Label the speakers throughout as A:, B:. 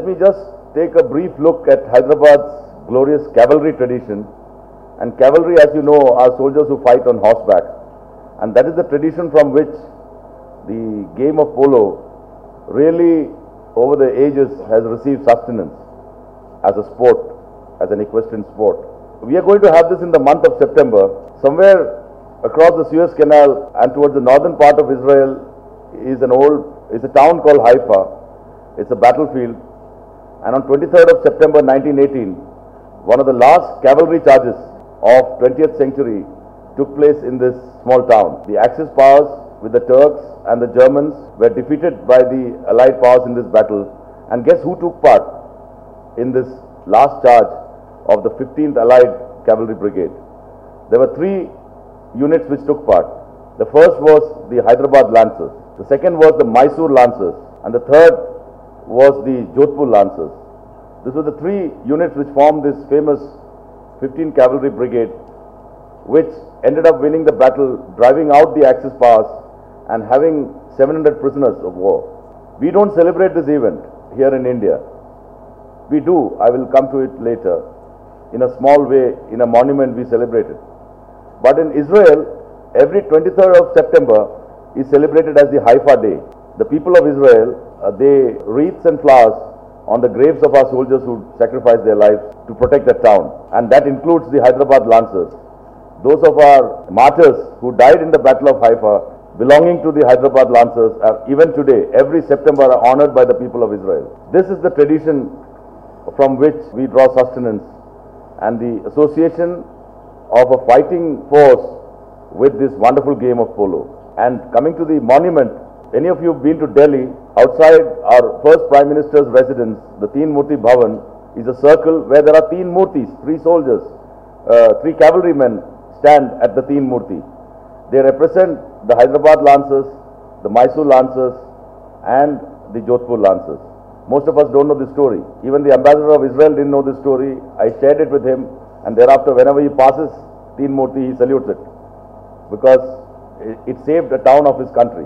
A: Let me just take a brief look at Hyderabad's glorious cavalry tradition. And cavalry, as you know, are soldiers who fight on horseback. And that is the tradition from which the game of polo really over the ages has received sustenance as a sport, as an equestrian sport. We are going to have this in the month of September. Somewhere across the Suez Canal and towards the northern part of Israel is a town called Haifa. It's a battlefield. And on 23rd of September 1918, one of the last cavalry charges of 20th century took place in this small town. The Axis powers with the Turks and the Germans were defeated by the Allied powers in this battle. And guess who took part in this last charge of the 15th Allied Cavalry Brigade? There were 3 units which took part. The first was the Hyderabad Lancers, the second was the Mysore Lancers, and the third was the Jodhpur Lancers. These were the 3 units which formed this famous 15th Cavalry Brigade, which ended up winning the battle, driving out the Axis powers and having 700 prisoners of war. We don't celebrate this event here in India. We do, I will come to it later. In a small way, in a monument we celebrate it. But in Israel, every 23rd of September is celebrated as the Haifa Day. The people of Israel, they wreaths and flowers on the graves of our soldiers who sacrificed their lives to protect the town. And that includes the Hyderabad Lancers. Those of our martyrs who died in the Battle of Haifa belonging to the Hyderabad Lancers are even today, every September, are honored by the people of Israel. This is the tradition from which we draw sustenance, and the association of a fighting force with this wonderful game of polo. And coming to the monument, any of you have been to Delhi, outside our first Prime Minister's residence, the Teen Murti Bhavan, is a circle where there are Teen Murtis, 3 soldiers, 3 cavalrymen stand at the Teen Murti. They represent the Hyderabad Lancers, the Mysore Lancers, and the Jodhpur Lancers. Most of us don't know the story. Even the ambassador of Israel didn't know the story. I shared it with him, and thereafter whenever he passes Teen Murti, he salutes it, because it saved a town of his country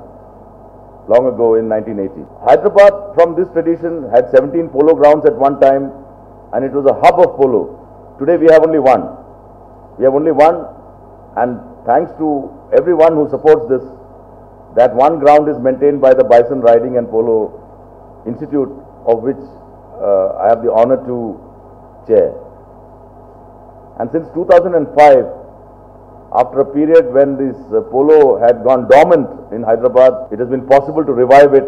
A: long ago in 1980. Hyderabad, from this tradition, had 17 polo grounds at one time, and it was a hub of polo. Today we have only one. We have only one, and thanks to everyone who supports this, that one ground is maintained by the Bison Riding and Polo Institute, of which I have the honor to chair. And since 2005, after a period when this polo had gone dormant in Hyderabad, it has been possible to revive it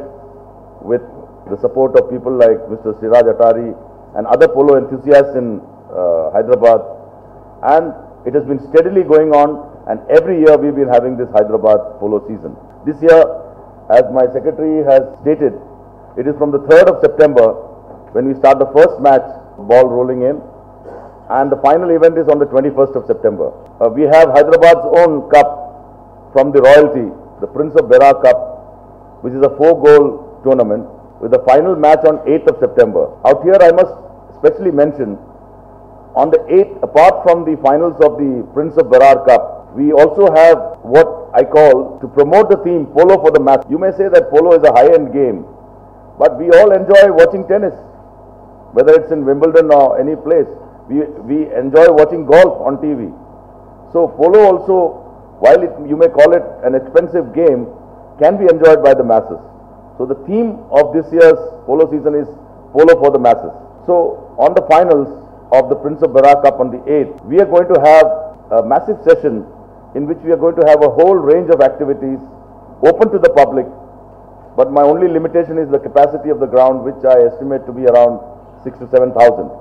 A: with the support of people like Mr. Siraj Atari and other polo enthusiasts in Hyderabad. And it has been steadily going on, and every year we've been having this Hyderabad polo season. This year, as my secretary has stated, it is from the 3rd of September when we start the first match, ball rolling in, and the final event is on the 21st of September. We have Hyderabad's own cup from the royalty, the Prince of Berar Cup, which is a 4-goal tournament, with the final match on 8th of September. Out here I must specially mention, on the 8th, apart from the finals of the Prince of Berar Cup, we also have what I call, to promote the theme, Polo for the Match. You may say that polo is a high-end game, but we all enjoy watching tennis, whether it's in Wimbledon or any place. We enjoy watching golf on TV. So polo also, while you may call it an expensive game, can be enjoyed by the masses. So the theme of this year's polo season is Polo for the Masses. So on the finals of the Prince of Berar Cup on the 8th, we are going to have a massive session in which we are going to have a whole range of activities open to the public, but my only limitation is the capacity of the ground, which I estimate to be around 6,000 to 7,000.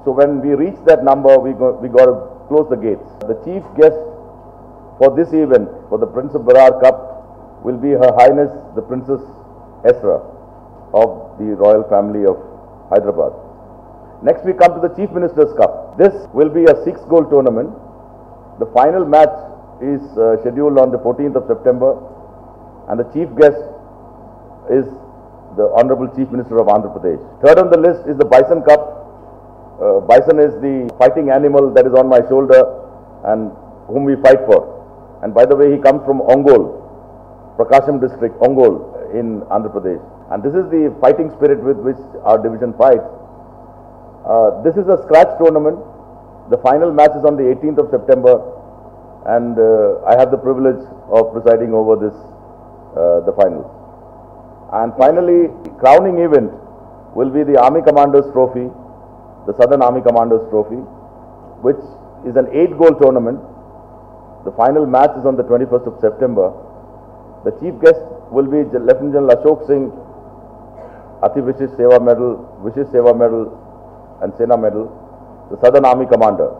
A: So when we reach that number, we got to close the gates. The chief guest for this event, for the Prince of Berar Cup, will be Her Highness the Princess Esra of the royal family of Hyderabad. Next we come to the Chief Minister's Cup. This will be a 6-goal tournament. The final match is scheduled on the 14th of September, and the chief guest is the Honorable Chief Minister of Andhra Pradesh. Third on the list is the Bison Cup. Bison is the fighting animal that is on my shoulder and whom we fight for. And by the way, he comes from Ongole, Prakasham district, Ongole. in Andhra Pradesh. And this is the fighting spirit with which our division fights. This is a scratch tournament. The final match is on the 18th of September, and I have the privilege of presiding over this, the finals. And finally, crowning event will be the Army Commanders Trophy, the Southern Army Commanders Trophy, which is an 8-goal tournament. The final match is on the 21st of September. The chief guest will be Lieutenant General Ashok Singh, Ati Vishish Seva Medal, and Sena Medal, the Southern Army Commander.